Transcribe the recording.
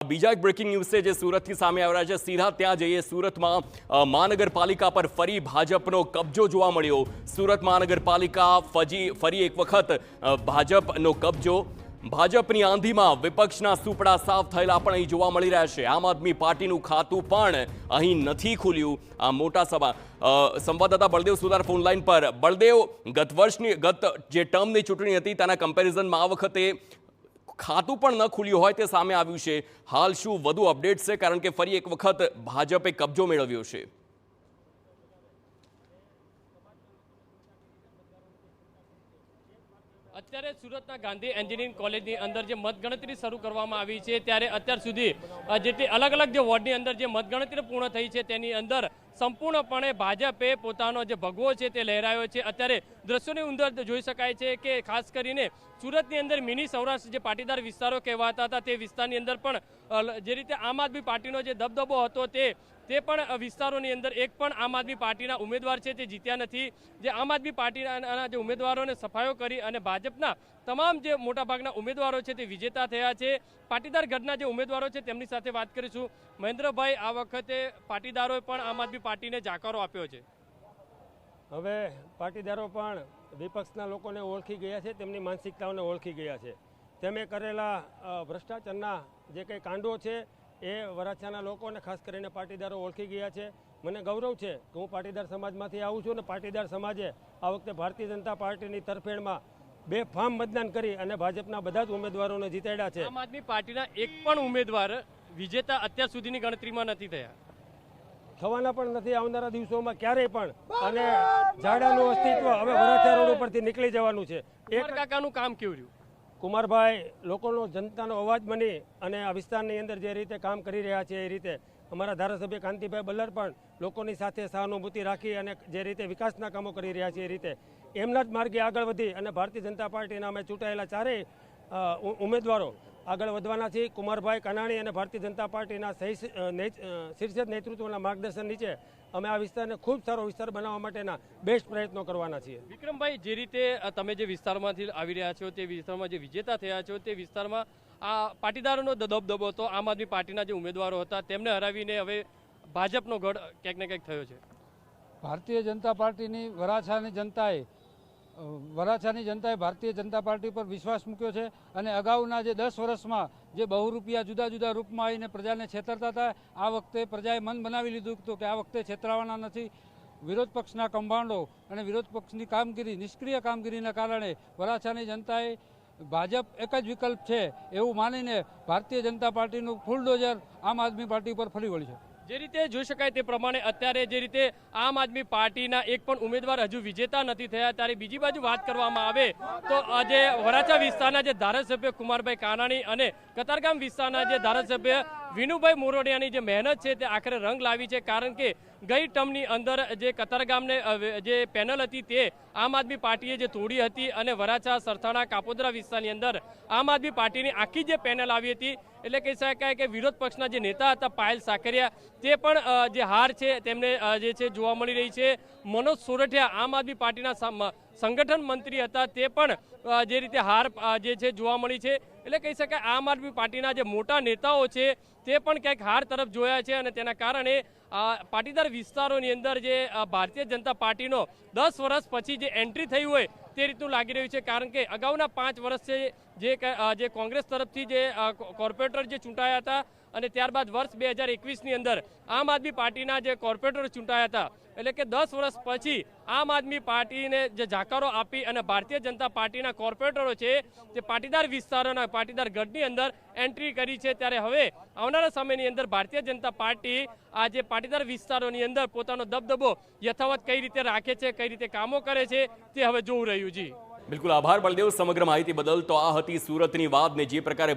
બીજા એક breaking news છે જે સુરતથી સામે આવી રહ્યા છે। સીધા ત્યાં જઈએ। સુરતમાં મહાનગરપાલિકા પર ફરી ભાજપનો કબજો જોવા મળ્યો। સુરત મહાનગરપાલિકા ફરી એક વખત ભાજપનો કબજો। ભાજપની આંધીમાં વિપક્ષના સુપડા સાફ થયેલા પણ અહીં જોવા મળી રહ્યા છે। આમ આદમી પાર્ટીનું ખાતું પણ અહીં નથી ખુલ્યું। આ મોટા સંવાદદાતા બળદેવ સુતાર ફોન લાઈન પર। બળદેવ, ગત જે ટર્મની ચૂંટણી હતી તેના કમ્પેરિઝનમાં આ વખતે ખાતું પણ ન ખુલ્યું હોય તે સામે આવ્યું છે। હાલ શું વધુ અપડેટ છે, કારણ કે ફરી એક વખત ભાજપે કબજો મેળવ્યો છે? અત્યારે સુરતના ગાંધી એન્જિનિયરિંગ કોલેજની અંદર જે મતગણતરી શરૂ કરવામાં આવી છે, ત્યારે અત્યાર સુધી જેટલી અલગ અલગ જે વોર્ડની અંદર જે મતગણતરી પૂર્ણ થઈ છે તેની અંદર સંપૂર્ણપણે ભાજપે પોતાનો જે ભગવો છે તે લહેરાયો છે। અત્યારે દ્રશ્યોની અંદર જોઈ શકાય છે કે ખાસ કરીને સુરતની અંદર મિની સૌરાષ્ટ્ર જે પાટીદાર વિસ્તારો કહેવાતા હતા તે વિસ્તારની અંદર પણ જે રીતે આમ આદમી પાર્ટીનો જે દબદબો હતો તે પણ વિસ્તારોની અંદર એક પણ આમ આદમી પાર્ટીના ઉમેદવાર છે તે જીત્યા નથી। જે આમ આદમી પાર્ટીના જે ઉમેદવારોને સફાયો કરી અને ભાજપના તમામ જે મોટાભાગના ઉમેદવારો છે તે વિજેતા થયા છે। પાટીદાર ગઢના જે ઉમેદવારો છે તેમની સાથે વાત કરીશું। મહેન્દ્રભાઈ, આ વખતે પાટીદારોએ પણ આમ આદમી પાર્ટીને જાકારો આપ્યો છે। હવે પાટીદારો પણ વિપક્ષના લોકોને ઓળખી ગયા છે, તેમની માનસિકતાઓને ઓળખી ગયા છે। તેમે કરેલા ભ્રષ્ટાચારના જે કંઈ કાંડો છે એ વરાછાના લોકોને ખાસ કરીને પાટીદારો ઓળખી ગયા છે। મને ગૌરવ છે કે હું પાટીદાર સમાજમાંથી આવું છું અને પાટીદાર સમાજે આ વખતે ભારતીય જનતા પાર્ટીની તરફેણમાં બેફામ મતદાન કરી અને ભાજપના બધા જ ઉમેદવારોને જીતાડ્યા છે। આમ આદમી પાર્ટીના એક પણ ઉમેદવાર વિજેતા અત્યાર સુધીની ગણતરીમાં નથી થયા, થવાના પણ નથી આવનારા દિવસોમાં ક્યારેય પણ। અને ઝાડાનું અસ્તિત્વ હવે વરાછા રોડ ઉપરથી નીકળી જવાનું છે। કુમાર કાકાનું કામ કેવું રહ્યું? કુમારભાઈ લોકોનો જનતાનો અવાજ બની અને આ વિસ્તારની અંદર જે રીતે કામ કરી રહ્યા છે એ રીતે અમારા ધારાસભ્ય કાંતિભાઈ બલ્લર પણ લોકોની સાથે સહાનુભૂતિ રાખી અને જે રીતે વિકાસના કામો કરી રહ્યા છે એ રીતે એમના જ માર્ગે આગળ વધી અને ભારતીય જનતા પાર્ટીના અમે ચૂંટાયેલા ચારેય ઉમેદવારો આગળ વધવાના છીએ। કુમારભાઈ કાનાણી અને ભારતીય જનતા પાર્ટીના શીર્ષ નેતૃત્વના માર્ગદર્શન નીચે અમે આ વિસ્તારને ખૂબ સારો વિસ્તાર બનાવવા માટેના બેસ્ટ પ્રયત્નો કરવાના છીએ। વિક્રમભાઈ, જે રીતે તમે જે વિસ્તારમાંથી આવી રહ્યા છો તે વિસ્તારમાં જે વિજેતા થયા છો તે વિસ્તારમાં આ પાટીદારોનો દબદબો હતો, આમ આદમી પાર્ટીના જે ઉમેદવારો હતા તેમને હરાવીને હવે ભાજપનો ગઢ ક્યાંક ને ક્યાંક થયો છે। ભારતીય જનતા પાર્ટીની વરાછાની જનતાએ ભારતીય જનતા પાર્ટી પર વિશ્વાસ મૂક્યો છે અને અગાઉના જે 10 વર્ષમાં જે બહુરૂપિયા જુદા જુદા રૂપમાં આવીને પ્રજાને છેતરતા હતા, આ વખતે પ્રજાએ મન બનાવી લીધું હતું કે આ વખતે છેતરાવાના નથી। વિરોધ પક્ષના કૌભાંડો અને વિરોધ પક્ષની કામગીરી, નિષ્ક્રિય કામગીરીના કારણે વરાછાની જનતાએ ભાજપ એક જ વિકલ્પ છે એવું માનીને ભારતીય જનતા પાર્ટીનું ફૂલડોઝર આમ આદમી પાર્ટી પર ફરી વળ્યું છે। જે રીતે જોઈ શકાય તે પ્રમાણે અત્યારે જે રીતે આમ આદમી પાર્ટીના એક પણ ઉમેદવાર હજુ વિજેતા નથી થયા, ત્યારે બીજી બાજુ વાત કરવામાં આવે તો આજે વરાછા વિસ્તારના જે ધારાસભ્ય કુમારભાઈ કાનાણી અને કતારગામ વિસ્તારના જે ધારાસભ્ય વિનુભાઈ મોરડિયાની જે મહેનત છે તે આખરે રંગ લાવી છે। કારણ કે ગઈ ટર્મની અંદર જે કતારગામને જે પેનલ હતી તે આમ આદમી પાર્ટીએ જે તોડી હતી અને વરાછા, સરથાણા, કાપોદ્રા વિસ્તારની અંદર આમ આદમી પાર્ટીની આખી જે પેનલ આવી હતી, એટલે કહી શકાય કે વિરોધ પક્ષના જે નેતા હતા પાયલ સાકરિયા તે પણ જે હાર છે તેમને જે છે જોવા મળી રહી છે। મનોજ સોરઠિયા આમ આદમી પાર્ટીના સંગઠન મંત્રી હતા તે પણ જે રીતે હાર જે છે જોવા મળી છે, એટલે કહી શકાય આમ આદમી પાર્ટીના જે મોટા નેતાઓ છે તે પણ ક્યાંક હાર તરફ જોયા છે અને તેના કારણે પાટીદાર વિસ્તારોની અંદર જે ભારતીય જનતા પાર્ટીનો 10 વર્ષ પછી જે એન્ટ્રી થઈ હોય તે રીતનું લાગી રહ્યું છે। કારણ કે અગાઉના 5 વર્ષે જે કોંગ્રેસ તરફથી જે કોર્પોરેટર જે ચૂંટાયા હતા અને ત્યારબાદ વર્ષ 2021ની અંદર આમ આદમી પાર્ટીના જે કોર્પોરેટર ચૂંટાયા હતા, એટલે કે 10 વર્ષ પછી આમ આદમી પાર્ટીને જે જાકારો આપી અને ભારતીય જનતા પાર્ટીના કોર્પોરેટરો છે તે પાટીદાર વિસ્તારોના પાટીદાર ગઢની અંદર એન્ટ્રી કરી છે। ત્યારે હવે આવનારા સમયની અંદર ભારતીય જનતા પાર્ટી આ જે પાટીદાર વિસ્તારોની અંદર પોતાનો દબદબો યથાવત કઈ રીતે રાખે છે, કઈ રીતે કામો કરે છે તે હવે જોવું રહ્યું। જી બિલકુલ, આભાર બળદેવ સમગ્ર માહિતી બદલ। તો આ હતી સુરતની વાત ને જે પ્રકારે